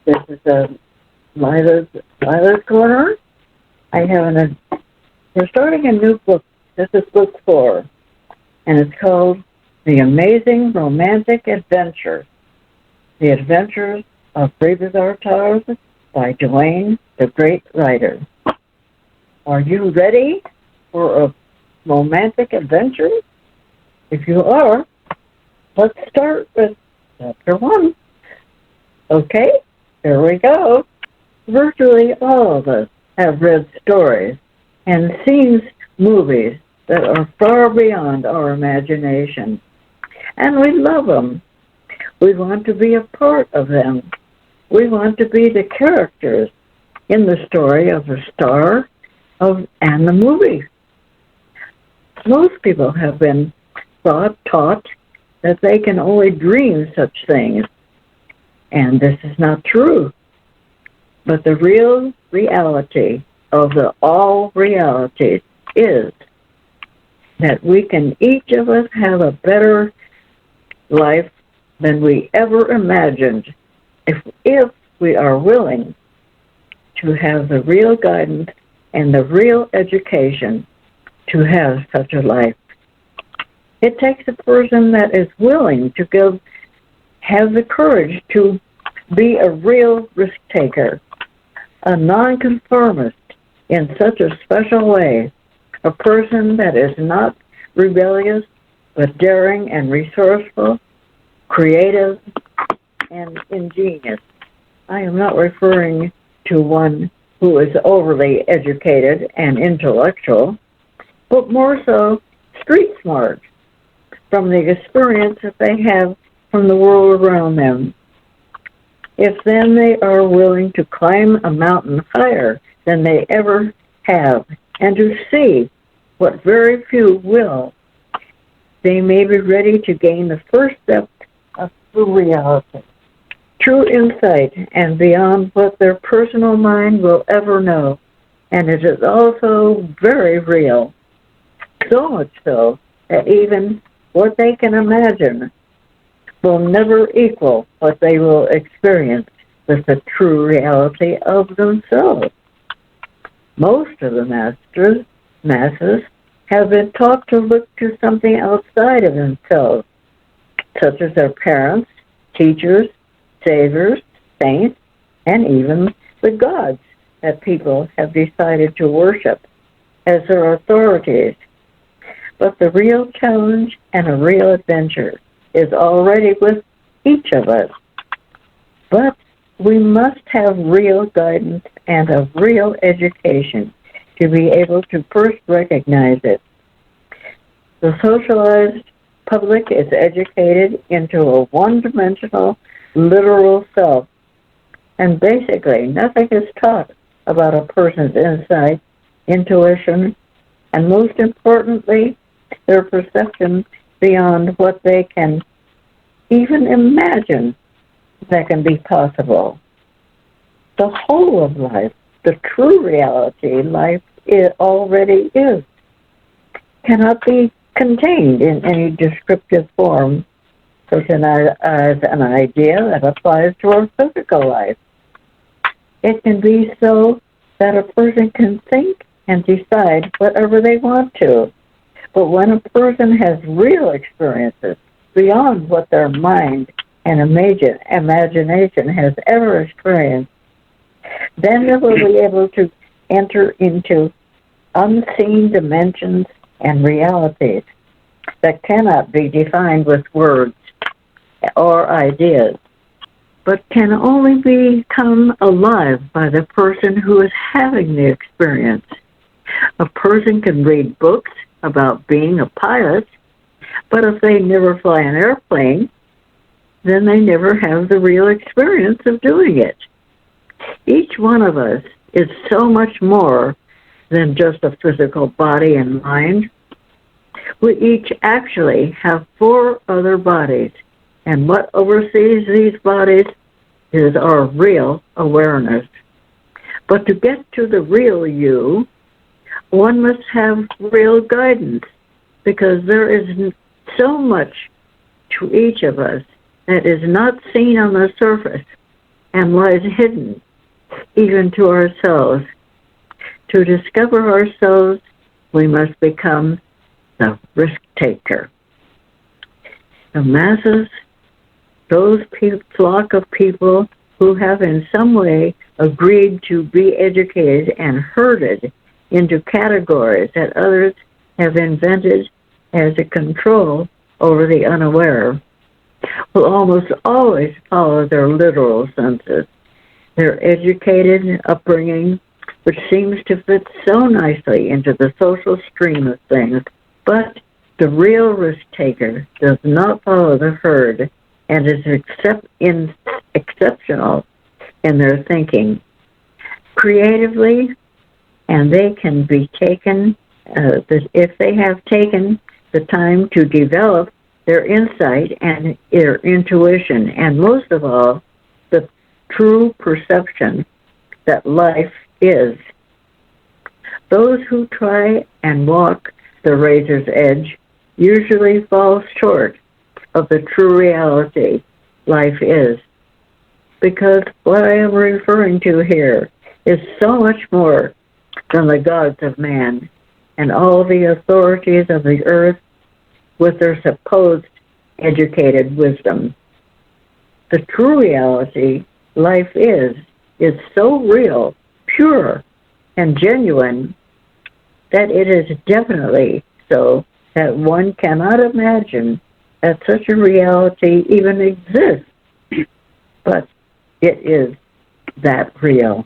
This is Lila's Corner. We're starting a new book. This is book 4, and it's called The Amazing Romantic Adventure. The Adventures of Brevis Artaud by Dwayne, the Great Writer. Are you ready for a romantic adventure? If you are, let's start with chapter 1. Okay, here we go. Virtually all of us have read stories and seen movies that are far beyond our imagination. And we love them. We want to be a part of them. We want to be the characters in the story of the star and the movie. Most people have been taught that they can only dream such things. And this is not true. But the real reality of all realities is that each of us have a better life than we ever imagined if we are willing to have the real guidance and the real education to have such a life. It takes a person that is willing to have the courage to be a real risk taker, a nonconformist in such a special way, a person that is not rebellious, but daring and resourceful, creative, and ingenious. I am not referring to one who is overly educated and intellectual, but more so street smart from the experience that they have from the world around them. If then they are willing to climb a mountain higher than they ever have and to see what very few will, they may be ready to gain the first step of true reality, true insight, and beyond what their personal mind will ever know. And it is also very real, so much so that even what they can imagine will never equal what they will experience with the true reality of themselves. Most of the masses have been taught to look to something outside of themselves, such as their parents, teachers, saviors, saints, and even the gods that people have decided to worship as their authorities. But the real challenge and a real adventure is already with each of us. But we must have real guidance and a real education to be able to first recognize it. The socialized public is educated into a one-dimensional, literal self, and basically nothing is taught about a person's insight, intuition, and most importantly, their perception beyond what they can even imagine that can be possible. The whole of life, the true reality life already is, cannot be contained in any descriptive form, such as an idea that applies to our physical life. It can be so that a person can think and decide whatever they want to. But when a person has real experiences beyond what their mind and imagination has ever experienced, then they will be able to enter into unseen dimensions and realities that cannot be defined with words or ideas, but can only become alive by the person who is having the experience. A person can read books about being a pilot, but if they never fly an airplane, then they never have the real experience of doing it. Each one of us is so much more than just a physical body and mind. We each actually have 4 other bodies, and what oversees these bodies is our real awareness. But to get to the real you, one must have real guidance, because there is so much to each of us that is not seen on the surface, and lies hidden even to ourselves. To discover ourselves, we must become the risk taker. The masses, those flock of people who have in some way agreed to be educated and herded into categories that others have invented as a control over the unaware, will almost always follow their literal senses, their educated upbringing, which seems to fit so nicely into the social stream of things. But the real risk-taker does not follow the herd and is exceptional in their thinking. Creatively, and they can be taken, if they have taken the time to develop their insight and their intuition, and most of all, the true perception that life is. Those who try and walk the razor's edge usually fall short of the true reality life is, because what I am referring to here is so much more than the gods of man and all the authorities of the earth with their supposed educated wisdom. The true reality life is so real, pure, and genuine that it is definitely so that one cannot imagine that such a reality even exists. But it is that real.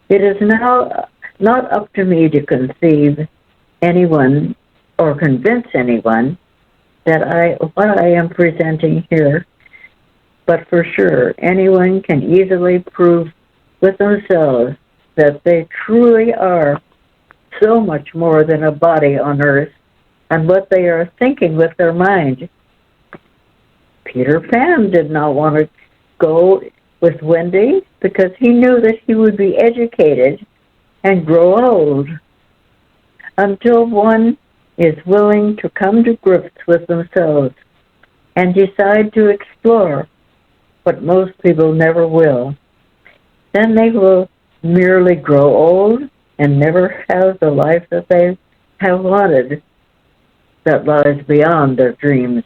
It is now not up to me to conceive anyone or convince anyone that what I am presenting here, but for sure anyone can easily prove with themselves that they truly are so much more than a body on earth and what they are thinking with their mind. Peter Pan did not want to go with Wendy because he knew that he would be educated and grow old. Until one is willing to come to grips with themselves and decide to explore what most people never will, then they will merely grow old and never have the life that they have wanted that lies beyond their dreams.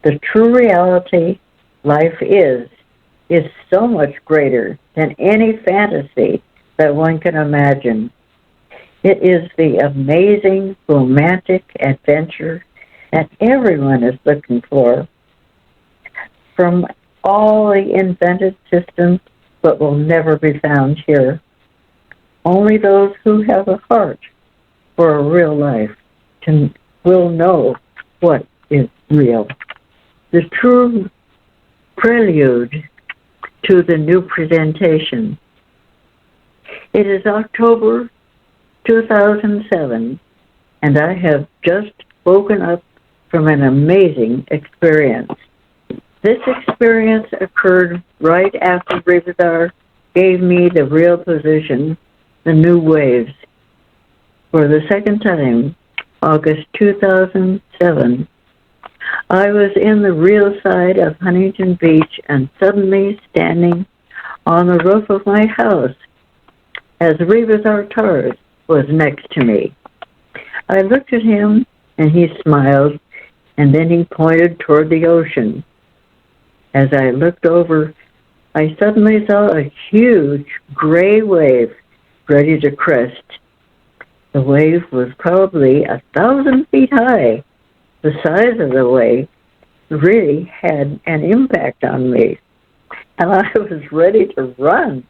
The true reality life is so much greater than any fantasy that one can imagine. It is the amazing romantic adventure that everyone is looking for. From all the invented systems, but will never be found here. Only those who have a heart for a real life will know what is real. The true prelude to the new presentation. It is October 2007, and I have just woken up from an amazing experience. This experience occurred right after Rivadar gave me the real position, the new waves. For the second time, August 2007, I was in the real side of Huntington Beach and suddenly standing on the roof of my house as Rivadar Tars was next to me. I looked at him and he smiled, and then he pointed toward the ocean. As I looked over, I suddenly saw a huge gray wave ready to crest. The wave was probably 1,000 feet high. The size of the wave really had an impact on me, and I was ready to run.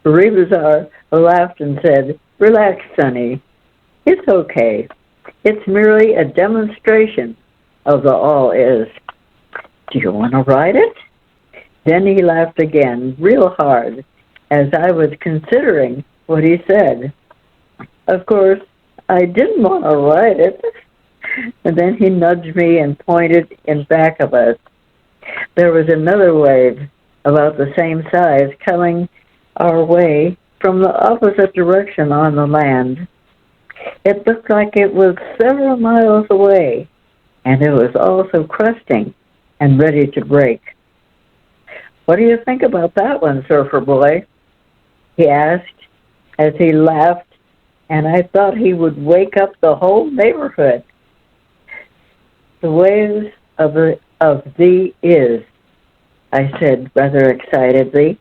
Rivazar laughed and said, "Relax, Sonny. It's okay. It's merely a demonstration of the all is. Do you want to ride it?" Then he laughed again, real hard, as I was considering what he said. Of course, I didn't want to ride it. And then he nudged me and pointed in back of us. There was another wave, about the same size, coming our way from the opposite direction on the land. It looked like it was several miles away, and it was also cresting and ready to break. What do you think about that one, Surfer Boy? He asked as he laughed, and I thought he would wake up the whole neighborhood. The waves of thee is, I said rather excitedly.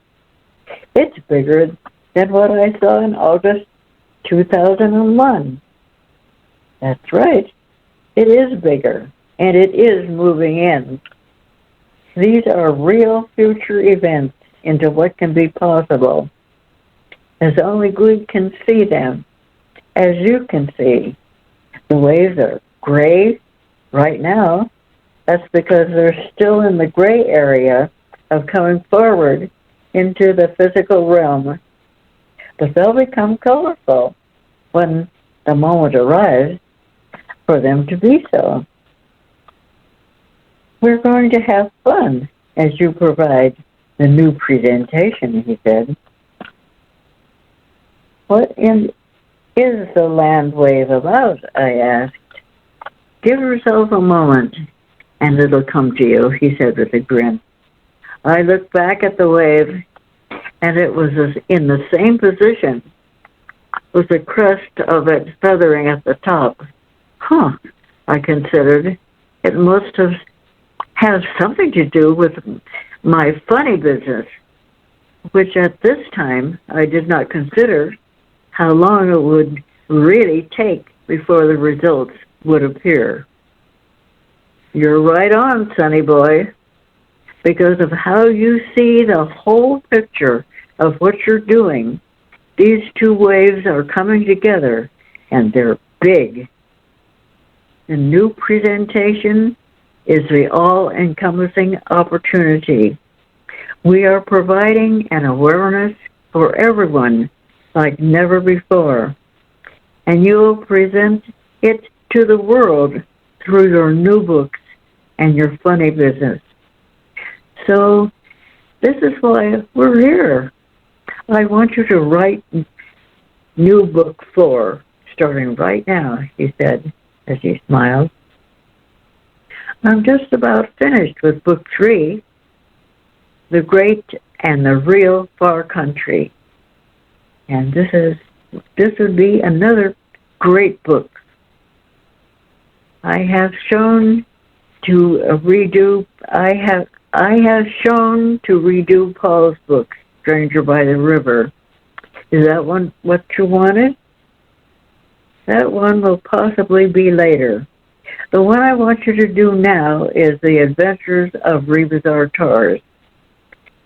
It's bigger than what I saw in August 2001. That's right. It is bigger, and it is moving in. These are real future events into what can be possible, as only we can see them, as you can see. The waves are gray right now. That's because they're still in the gray area of coming forward into the physical realm. But they'll become colorful when the moment arrives for them to be so. We're going to have fun as you provide the new presentation, he said. What is the land wave about? I asked. Give yourself a moment and it'll come to you, he said with a grin. I looked back at the wave and it was in the same position with the crest of it feathering at the top. I considered. It must have something to do with my funny business, which at this time I did not consider how long it would really take before the results would appear. You're right on, sonny boy, because of how you see the whole picture of what you're doing. These two waves are coming together, and they're big. The new presentation is the all-encompassing opportunity. We are providing an awareness for everyone like never before, and you will present it to the world through your new books and your funny business. So this is why we're here. I want you to write new book 4, starting right now, he said as he smiled. I'm just about finished with book 3, The Great and the Real Far Country. And this would be another great book. I have shown to redo Paul's book, Stranger by the River. Is that one what you wanted? That one will possibly be later. The one I want you to do now is The Adventures of Rebizar Tars.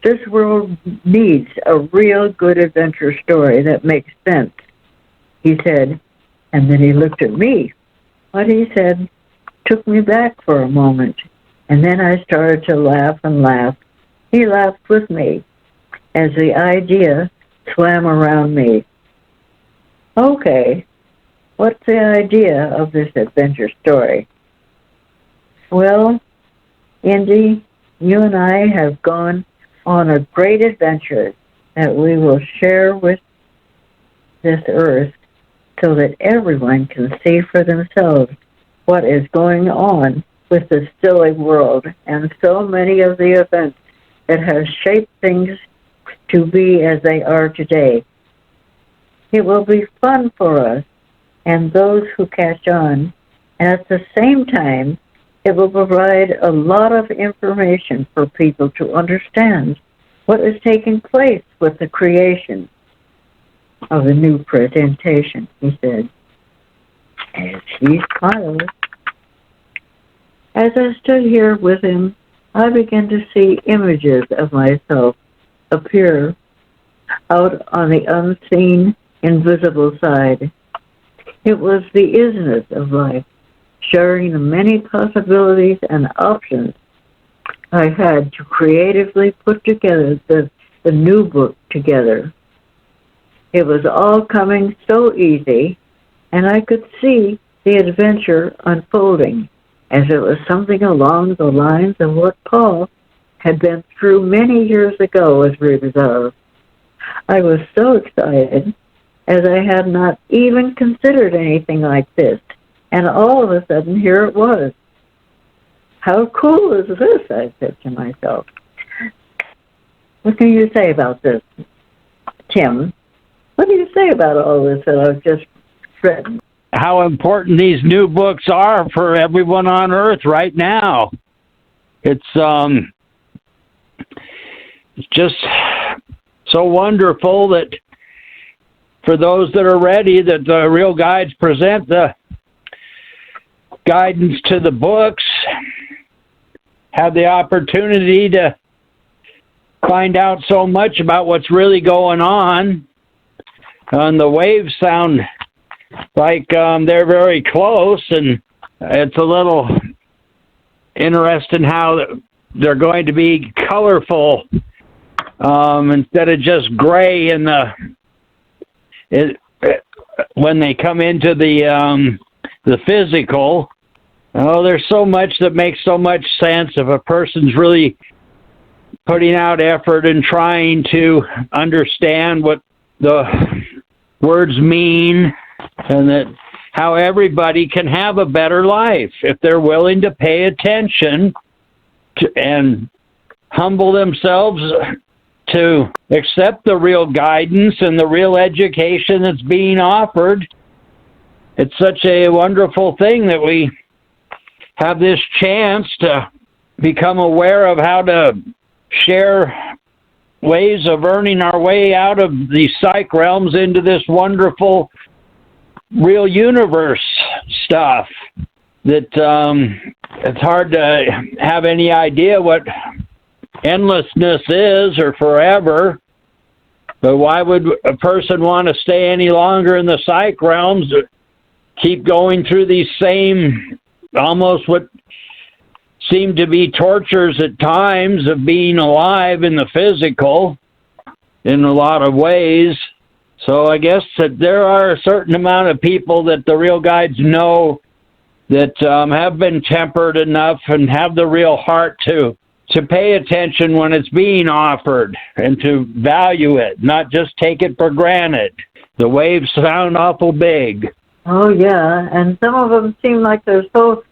This world needs a real good adventure story that makes sense, he said, and then he looked at me. What he said took me back for a moment, and then I started to laugh and laugh. He laughed with me as the idea swam around me. Okay, what's the idea of this adventure story? Well, Indy, you and I have gone on a great adventure that we will share with this earth so that everyone can see for themselves what is going on with the silly world and so many of the events that have shaped things to be as they are today. It will be fun for us and those who catch on, and at the same time, it will provide a lot of information for people to understand what is taking place with the creation of the new presentation, he said, as he smiled. As I stood here with him, I began to see images of myself appear out on the unseen, invisible side. It was the isness of life, sharing the many possibilities and options I had to creatively put together the new book together. It was all coming so easy, and I could see the adventure unfolding as it was something along the lines of what Paul had been through many years ago with Rebizar. I was so excited, as I had not even considered anything like this, and all of a sudden here it was. How cool is this? I said to myself. What can you say about this, Tim? What do you say about all this that I've just read? How important these new books are for everyone on Earth right now. It's just so wonderful that for those that are ready, that the Real Guides present the guidance to the books, have the opportunity to find out so much about what's really going on. And the waves sound like they're very close, and it's a little interesting how they're going to be colorful instead of just gray in when they come into the physical. Oh, there's so much that makes so much sense if a person's really putting out effort and trying to understand what the words mean, and that how everybody can have a better life if they're willing to pay attention and humble themselves to accept the real guidance and the real education that's being offered. It's such a wonderful thing that we have this chance to become aware of how to share ways of earning our way out of the psych realms into this wonderful real universe stuff that it's hard to have any idea what endlessness is or forever. But why would a person want to stay any longer in the psych realms, keep going through these same, almost what seem to be tortures at times of being alive in the physical in a lot of ways? So I guess that there are a certain amount of people that the Real Guides know that have been tempered enough and have the real heart to pay attention when it's being offered and to value it, not just take it for granted. The waves sound awful big. Oh, yeah, and some of them seem like they're so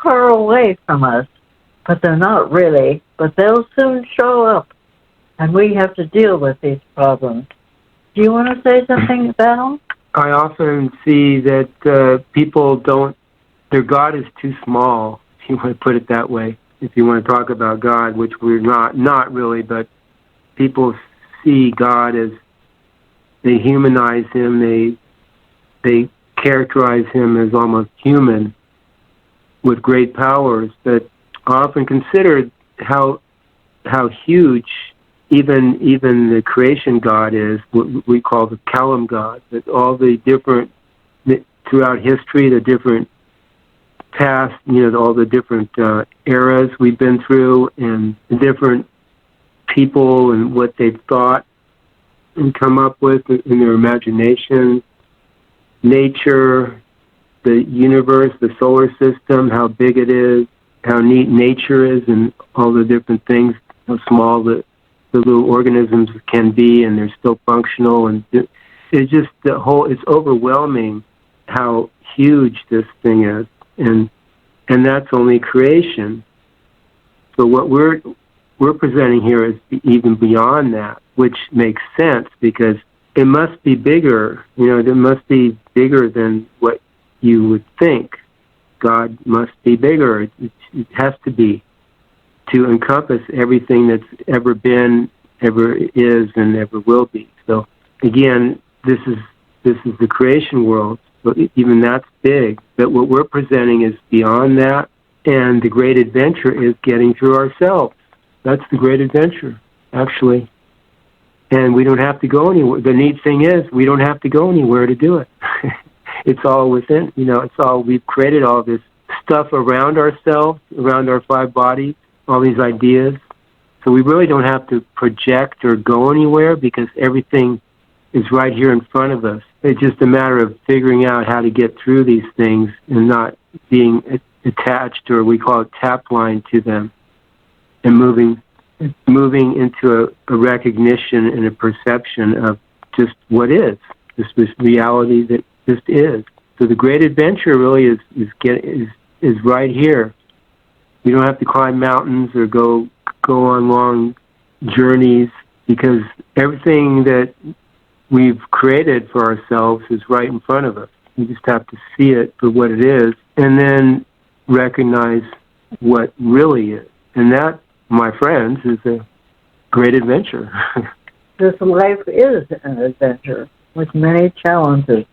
far away from us, but they're not really. But they'll soon show up, and we have to deal with these problems. Do you want to say something, Val? I often see that people don't, their God is too small, if you want to put it that way. If you want to talk about God, which we're not really, but people see God as, they humanize him, they characterize him as almost human with great powers. But I often consider how huge even the creation God is, what we call the Kalam God, that all the different, throughout history, the different past, all the different eras we've been through, and the different people and what they've thought and come up with in their imagination, nature, the universe, the solar system, how big it is, how neat nature is, and all the different things, how small the little organisms can be, and they're still functional. And it's just it's overwhelming how huge this thing is. And that's only creation. So what we're presenting here is even beyond that, which makes sense because it must be bigger. It must be bigger than what you would think. God must be bigger. It has to be, to encompass everything that's ever been, ever is, and ever will be. So again, this is the creation world. But even that's big. But what we're presenting is beyond that, and the great adventure is getting through ourselves. That's the great adventure, actually. And we don't have to go anywhere. The neat thing is, we don't have to go anywhere to do it. It's all within, it's all, we've created all this stuff around ourselves, around our five bodies, all these ideas. So we really don't have to project or go anywhere because everything is right here in front of us. It's just a matter of figuring out how to get through these things and not being attached, or we call it tap line, to them, and moving into a recognition and a perception of just what is, this reality that just is. So the great adventure really is right here. You don't have to climb mountains or go on long journeys, because everything that we've created for ourselves is right in front of us. You just have to see it for what it is, and then recognize what really is. And that, my friends, is a great adventure. This life is an adventure with many challenges.